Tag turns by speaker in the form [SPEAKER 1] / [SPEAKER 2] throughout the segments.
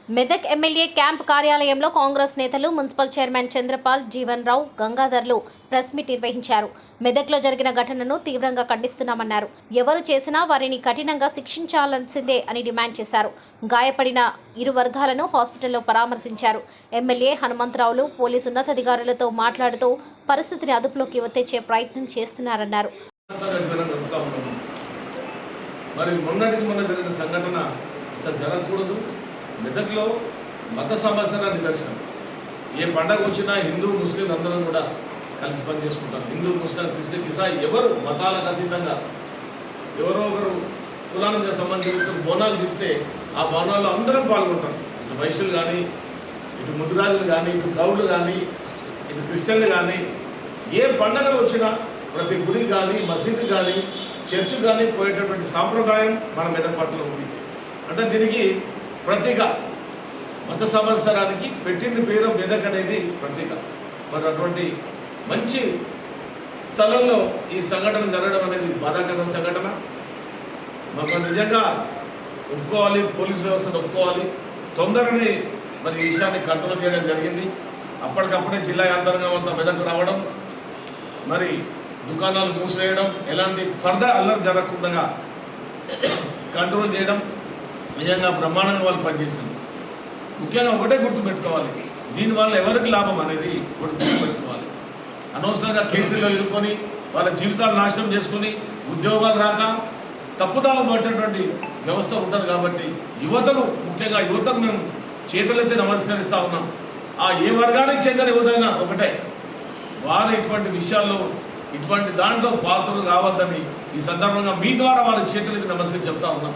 [SPEAKER 1] Medak MLA camp కార్యాలయంలో కాంగ్రెస్ నేతలు, municipal chairman Chanderpaul, Jeevan రావు, గంగాధర్లు press meet నిర్వహించారు. మెదక్లో జరిగిన ఘటనను తీవ్రంగా ఖండిస్తున్నామన్నారు. ఎవరు చేసినా వారిని కఠినంగా శిక్షించాల్సిందే అని డిమాండ్ చేశారు. గాయపడిన ఇరు వర్గాలను హాస్పిటల్లో పరామర్శించారు. ఎమ్మెల్యే హనుమంతరావులు పోలీసు ఉన్నతాధికారులతో మాట్లాడుతూ పరిస్థితిని అదుపులోకి తెచ్చే ప్రయత్నం చేస్తున్నారన్నారు.
[SPEAKER 2] మెదక్లో మత సమస్యల నిదర్శనం. ఏ పండగ వచ్చినా హిందూ ముస్లిం అందరం కూడా కలిసి పనిచేసుకుంటాం. హిందూ ముస్లిం క్రిస్టియన్ ఇసాయి ఎవరు మతాలకు అతీతంగా ఎవరో ఒకరు కులానికి సంబంధించిన బోనాలు తీస్తే ఆ బోనాల్లో అందరం పాల్గొంటాం. ఇటు వైశ్యులు కానీ, ఇటు ముదిరాజులు కానీ, ఇటు గౌడ్లు కానీ, ఇటు క్రిస్టియన్లు కానీ, ఏ పండగలు వచ్చినా ప్రతి గుడి కానీ, మసీదు కానీ, చర్చ్ కానీ పోయేటటువంటి సాంప్రదాయం మన మెదక్ పట్టణంలో ఉంది. అంటే దీనికి ప్రతీక, మత సంవత్సరానికి పెట్టింది పేరు మెదక్ అనేది ప్రతీక. మరి అటువంటి మంచి స్థలంలో ఈ సంఘటన జరగడం అనేది బాధాకరమైన సంఘటన. మాకు నిజంగా ఒప్పుకోవాలి, పోలీసు వ్యవస్థను ఒప్పుకోవాలి. తొందరనే మరి ఈ విషయాన్ని కంట్రోల్ చేయడం జరిగింది. అప్పటికప్పుడే జిల్లా యంత్రాంగం అంతా మెదక్ రావడం, మరి దుకాణాలు మూసివేయడం, ఎలాంటి ఫర్దర్ అల్లరి జరగకుండా కంట్రోల్ చేయడం నిజంగా బ్రహ్మాండంగా వాళ్ళు పనిచేస్తుంది. ముఖ్యంగా ఒకటే గుర్తుపెట్టుకోవాలి, దీనివల్ల ఎవరికి లాభం అనేది ఒకటి గుర్తుపెట్టుకోవాలి. అనవసరంగా కేసుల్లో ఇరుక్కొని వాళ్ళ జీవితాలు నాశనం చేసుకుని ఉద్యోగాలు రాక తప్పుదావ పట్టేటువంటి వ్యవస్థ ఉంటుంది. కాబట్టి యువతకు, ముఖ్యంగా యువతకు మేము చేతులెత్తి నమస్కరిస్తూ ఉన్నాం. ఆ ఏ వర్గానికి చెందిన యువతైనా ఒకటే, వారు ఇటువంటి విషయాల్లో ఇటువంటి దాంట్లో పాత్రలు కావద్దని ఈ సందర్భంగా మీ ద్వారా వాళ్ళ చేతులెత్తి నమస్కరించి చెప్తా ఉన్నాం.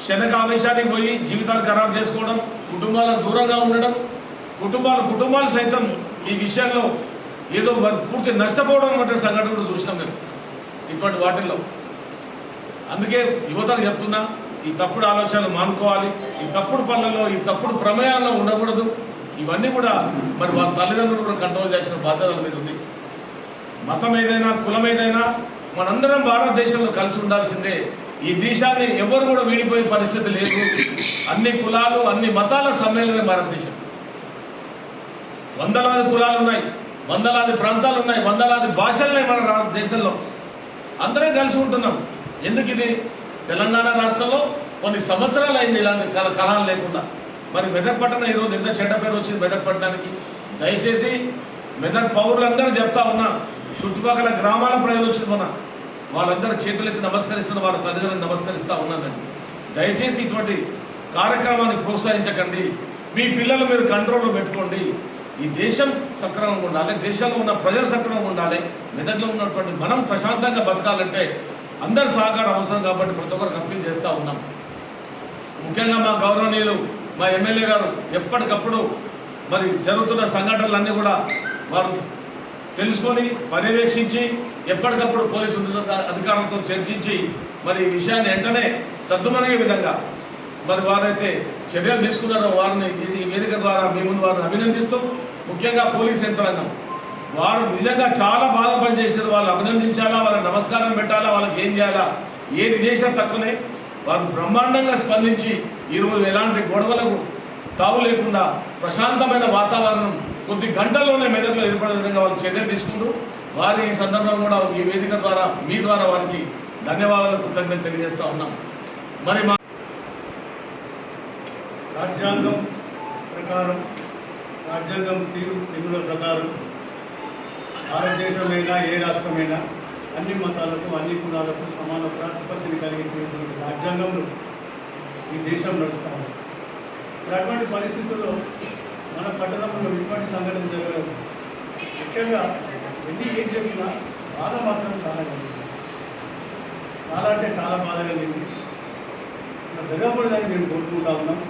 [SPEAKER 2] శనక ఆవేశానికి పోయి జీవితాలు ఖరాబ్ చేసుకోవడం, కుటుంబాలకు దూరంగా ఉండడం, కుటుంబాలు సైతం ఈ విషయంలో ఏదో పూర్తి నష్టపోవడం వంటి సంఘటన కూడా చూసినాం మేము ఇటువంటి వాటిల్లో. అందుకే యువతకు చెప్తున్నా, ఈ తప్పుడు ఆలోచనలు మానుకోవాలి. ఈ తప్పుడు పనులలో, ఈ తప్పుడు ప్రమేయాల్లో ఉండకూడదు. ఇవన్నీ కూడా మరి వాళ్ళ తల్లిదండ్రులు కూడా కంట్రోల్ చేసిన బాధ్యత మీద ఉంది. మతం ఏదైనా, కులం ఏదైనా మనందరం భారతదేశంలో కలిసి ఉండాల్సిందే. ఈ దేశాన్ని ఎవరు కూడా వీడిపోయే పరిస్థితి లేదు. అన్ని కులాలు, అన్ని మతాల సమ్మేళనమే భారతదేశం. వందలాది కులాలు ఉన్నాయి, వందలాది ప్రాంతాలు ఉన్నాయి, వందలాది భాషలు ఉన్నాయి మన దేశంలో. అందరం కలిసి ఉంటున్నాం. ఎందుకు ఇది తెలంగాణ రాష్ట్రంలో కొన్ని సంవత్సరాలు అయింది ఇలాంటి కలహాలు లేకుండా. మరి మెదక్ పట్టణం ఈరోజు ఎంత చెడ్డ పేరు వచ్చింది మెదక్ పట్టణానికి. దయచేసి మెదక్ పౌరులందరూ చెప్తా ఉన్నా, చుట్టుపక్కల గ్రామాల ప్రజలు వచ్చింది మొన్న, వాళ్ళందరూ చేతులెత్తి నమస్కరిస్తున్న, వాళ్ళ తల్లిదండ్రులను నమస్కరిస్తూ ఉన్నాను. దయచేసి ఇటువంటి కార్యక్రమాన్ని ప్రోత్సహించకండి. మీ పిల్లలు మీరు కంట్రోల్లో పెట్టుకోండి. ఈ దేశం సక్రమంగా ఉండాలి, దేశంలో ఉన్న ప్రజలు సక్రమంగా ఉండాలి. మెదక్లో ఉన్నటువంటి మనం ప్రశాంతంగా బతకాలంటే అందరి సహకారం అవసరం. కాబట్టి ప్రతి ఒక్కరికి అప్పీల్ చేస్తూ ఉన్నాం. ముఖ్యంగా మా గౌరవనీయులు, మా ఎమ్మెల్యే గారు ఎప్పటికప్పుడు మరి జరుగుతున్న సంఘటనలన్నీ కూడా వారు తెలుసుకొని పర్యవేక్షించి ఎప్పటికప్పుడు పోలీసు అధికారులతో చర్చించి మరి ఈ విషయాన్ని వెంటనే సద్దుమణిగే విధంగా మరి వారైతే చర్యలు తీసుకున్నారో వారిని ఈ వేదిక ద్వారా మీ ముందు వారిని అభినందిస్తూ, ముఖ్యంగా పోలీస్ యంత్రాంగం వారు నిజంగా చాలా బాగా పనిచేశారు. వాళ్ళు అభినందించాలా, వాళ్ళకి నమస్కారం పెట్టాలా, వాళ్ళకి ఏం చేయాలా, ఏది చేసినా తక్కువనే. వారు బ్రహ్మాండంగా స్పందించి ఈరోజు ఎలాంటి గొడవలకు తావు లేకుండా ప్రశాంతమైన వాతావరణం కొద్ది గంటల్లోనే మెదక్లో ఏర్పడే విధంగా వాళ్ళు చర్యలు తీసుకుంటూ వారి ఈ సందర్భంగా కూడా ఈ వేదిక ద్వారా మీ ద్వారా వారికి ధన్యవాదాలు, కృతజ్ఞతలు తెలియజేస్తూ ఉన్నాం. మరి మా
[SPEAKER 3] రాజ్యాంగం ప్రకారం, రాజ్యాంగం తీరుల ప్రకారం భారతదేశమైనా ఏ రాష్ట్రమైనా అన్ని మతాలకు, అన్ని కులాలకు సమాన ప్రాతిపత్తిని కలిగించినటువంటి రాజ్యాంగంలో ఈ దేశం నడుస్తూ ఉంది. అటువంటి పరిస్థితుల్లో మన పట్టణంలో ఇటువంటి సంఘటన జరగలేదు. ముఖ్యంగా ఏం చెప్పినా బాధ మాత్రం చాలా కలిగింది. చాలా అంటే చాలా బాధ కలిగింది. ఇలా జరగకూడదని మేము కోరుకుంటా ఉన్నాం.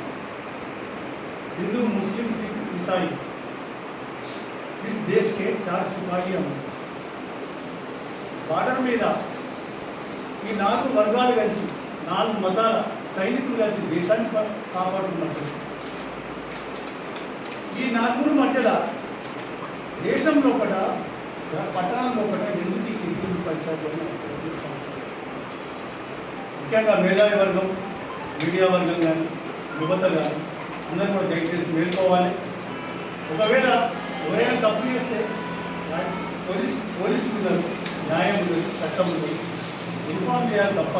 [SPEAKER 3] हिंदू मुस्लिम सिख ईसाई इस देश के 4 सिपाही हम बार्डर మీద ఈ 4 వర్గాలు కలిసి 4 మతాల సైనికులు కలిసి దేశాన్ని కాపాడుతున్నారు. ఈ 4 మధ్యలో దేశం లోపల, పట్టణం లోపల ఎందుకు ఈ కింది పరిచయాలను ప్రశ్నిస్తాం. ముఖ్యంగా మేధావి వర్గం, మీడియా వర్గం కానీ, యువత కానీ అందరూ కూడా దయచేసి మేల్కోవాలి. ఒకవేళ ఎవరైనా తప్పు చేస్తే పోలీసు ఉన్నారు, న్యాయం ఉంది, చట్టం ఉంది, ఇన్ఫార్మ్ చేయాలి తప్ప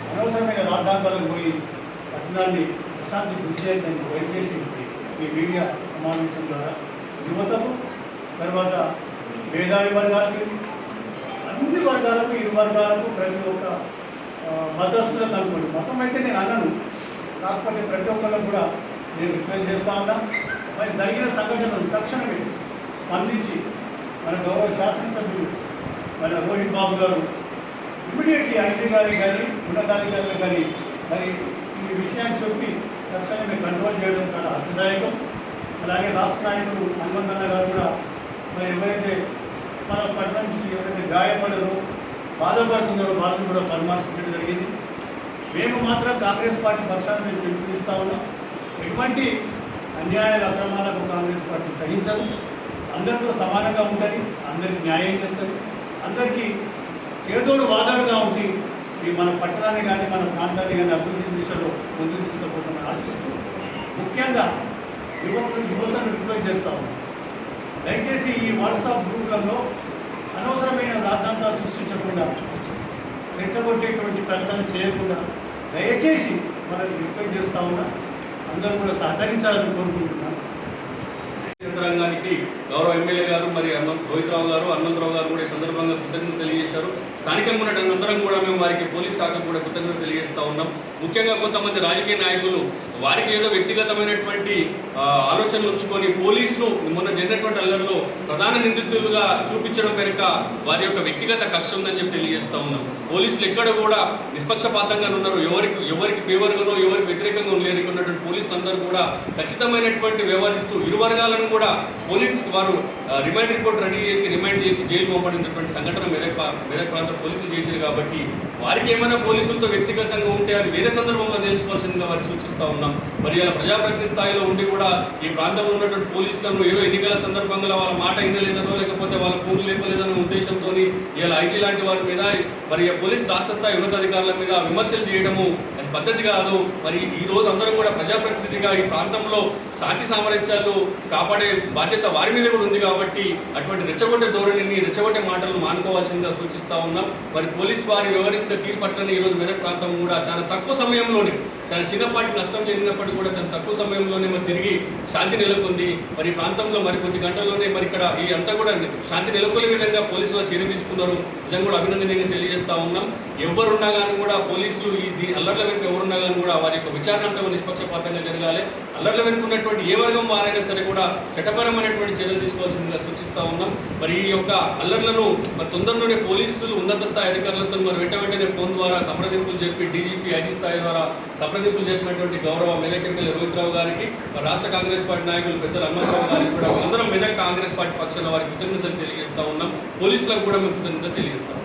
[SPEAKER 3] అనవసరమైన రాద్ధాంతాలకు పోయి పట్టణాన్ని ప్రశాంతి గురి చేయడానికి దయచేసి ఈ మీడియా సమావేశం ద్వారా యువతకు, తర్వాత మేధావి వర్గాలకి, అన్ని వర్గాలకు, ఇరు వర్గాలకు, ప్రతి ఒక్క మతస్థులకు అనుకోండి, మతం అయితే నేను అనను, కాకపోతే ప్రతి ఒక్కరికి కూడా నేను రిక్వెస్ట్ చేస్తా ఉన్నా. మరి జరిగిన సంఘటనలు తక్షణమే స్పందించి మన గౌరవ శాసనసభ్యులు మన రోహిత్ బాబు గారు ఇమ్మీడియట్లీ ఐటీ గారికి కానీ ఉన్నతాధికారులకు కానీ మరి ఈ విషయాన్ని చెప్పి తక్షణమే కంట్రోల్ చేయడం చాలా హర్షదాయకం. అలాగే రాష్ట్ర నాయకులు హనుమంతన్న గారు కూడా మరి ఎవరైతే మన పట్టణం నుంచి ఎవరైతే గాయపడరో, బాధపడుతున్నారో వాళ్ళని కూడా పరామర్శించడం జరిగింది. మేము మాత్రం కాంగ్రెస్ పార్టీ పక్షాన్ని మేము పిలుపునిస్తా ఉన్నాం. ఎటువంటి అన్యాయాల అక్రమాలకు కాంగ్రెస్ పార్టీ సహించదు. అందరితో సమానంగా ఉంటుంది, అందరికీ న్యాయం చేస్తుంది, అందరికీ చేదోడు వాదాడుగా ఉండి ఈ మన పట్టణాన్ని కానీ మన ప్రాంతాన్ని కానీ అభివృద్ధి దిశలో ముందుకు తీసుకుపోతామని ఆశిస్తూ ముఖ్యంగా యువతను రిక్వెస్ట్ చేస్తా ఉన్నాం. దయచేసి ఈ వాట్సాప్ గ్రూపులలో అనవసరమైన రాద్ధాంతాలు సృష్టించకుండా, రెచ్చగొట్టేటువంటి ప్రకటన చేయకుండా దయచేసి మనకు రిక్వెస్ట్ చేస్తూ ఉన్నా. అందరూ కూడా సహకరించాలని కోరుకుంటున్నాను.
[SPEAKER 4] యంత్రాంగానికి గౌరవ ఎమ్మెల్యే గారు మరి రోహిత్రావు గారు, హనుమంతరావు గారు కూడా ఈ సందర్భంగా కృతజ్ఞతలు తెలియజేశారు. స్థానికంగా ఉన్న అందరం కూడా మేము వారికి పోలీస్ శాఖకు కూడా కృతజ్ఞతలు తెలియజేస్తూ ఉన్నాం. ముఖ్యంగా కొంతమంది రాజకీయ నాయకులు వారికి ఏదో వ్యక్తిగతమైనటువంటి ఆలోచనలు ఉంచుకొని పోలీసును మొన్న జరిగినటువంటి అల్లర్లో ప్రధాన నిందితులుగా చూపించడం వెనుక వారి యొక్క వ్యక్తిగత కక్ష ఉందని చెప్పి తెలియజేస్తూ ఉన్నాం. పోలీసులు ఎక్కడ కూడా నిష్పక్షపాతంగా ఉన్నారు, ఎవరికి ఫేవర్గానో ఎవరికి వ్యతిరేకంగా లేరు. ఉన్నటువంటి పోలీసులు అందరూ కూడా ఖచ్చితమైనటువంటి వ్యవహరిస్తూ ఇరు వర్గాలను కూడా పోలీసు వారు రిమైండ్ రిపోర్ట్ రెడీ చేసి రిమైండ్ చేసి జైలు పంపడినటువంటి సంఘటన మెదక్ ప్రాంత పోలీసులు చేశారు. కాబట్టి వారికి ఏమైనా పోలీసులతో వ్యక్తిగతంగా ఉంటే అది వేరే సందర్భంలో తెలుసుకోవాల్సిందిగా వారికి సూచిస్తూ ఉన్నాం. మరి ఇలా ప్రజాప్రతినిధి స్థాయిలో ఉండి కూడా ఈ ప్రాంతంలో ఉన్నటువంటి పోలీసులను ఏదో ఎన్నికల సందర్భంగా వాళ్ళ మాట వినలేదనో లేకపోతే వాళ్ళ పూర్లు లేపలేదనే ఉద్దేశంతో ఇలా ఐటీ లాంటి వారి మీద మరి పోలీస్ రాష్ట్ర స్థాయి ఉన్నతాధికారుల మీద విమర్శలు చేయడము అది పద్ధతి కాదు. మరి ఈ రోజు అందరం కూడా ప్రజాప్రతినిధిగా ఈ ప్రాంతంలో శాంతి సామరస్యాలు కాపాడే బాధ్యత వారి మీద కూడా ఉంది. కాబట్టి అటువంటి రెచ్చగొట్టే ధోరణిని, రెచ్చగొట్టే మాటలను మానుకోవాల్సిందిగా సూచిస్తూ ఉన్నాం. మరి పోలీస్ వారి వివరించిన తీరు పట్లని ఈరోజు మెదక్ ప్రాంతం కూడా చాలా తక్కువ సమయంలోనే, చాలా చిన్నపాటి నష్టం జరిగినప్పటికీ కూడా చాలా తక్కువ సమయంలోనే మరి తిరిగి శాంతి నెలకొంది. మరి ప్రాంతంలో మరి కొద్ది గంటల్లోనే మరి ఇక్కడ ఈ అంతా కూడా శాంతి నెలకొనే విధంగా పోలీసులు చర్య తీసుకున్నారు. నిజంగా కూడా అభినందనీయంగా తెలియజేస్తూ ఉన్నాం. ఎవరున్నా కానీ కూడా పోలీసులు ఈ అల్లర్ల వెనుక ఎవరున్నా కానీ కూడా వారి యొక్క విచారణ అంతా నిష్పక్షపాతంగా జరగాలి. అల్లర్ల వెనుక ఉన్నటువంటి ఏ వర్గం వారైనా సరే కూడా చట్టపరమైనటువంటి చర్యలు తీసుకోవాల్సిందిగా సూచిస్తూ ఉన్నాం. మరి ఈ యొక్క అల్లర్లను మరి తొందరలోనే పోలీసులు ఉన్నత స్థాయి అధికారులతో మరి వెంటనే ఫోన్ ద్వారా సంప్రదింపులు చెప్పి డీజీపీ ఐజీ స్థాయి ద్వారా సంప్రదింపులు జరిపినటువంటి గౌరవ మెదక్ ఎమ్మెల్యే రోహిత్రావు గారికి, రాష్ట్ర కాంగ్రెస్ పార్టీ నాయకులు పెద్దలు హనుమంతరావు గారికి కూడా అందరం మెదక్ కాంగ్రెస్ పార్టీ పక్షాన వారికి కృతజ్ఞతలు తెలియజేస్తూ ఉన్నాం. పోలీసులకు కూడా మేము కృతజ్ఞతలు తెలియజేస్తాం.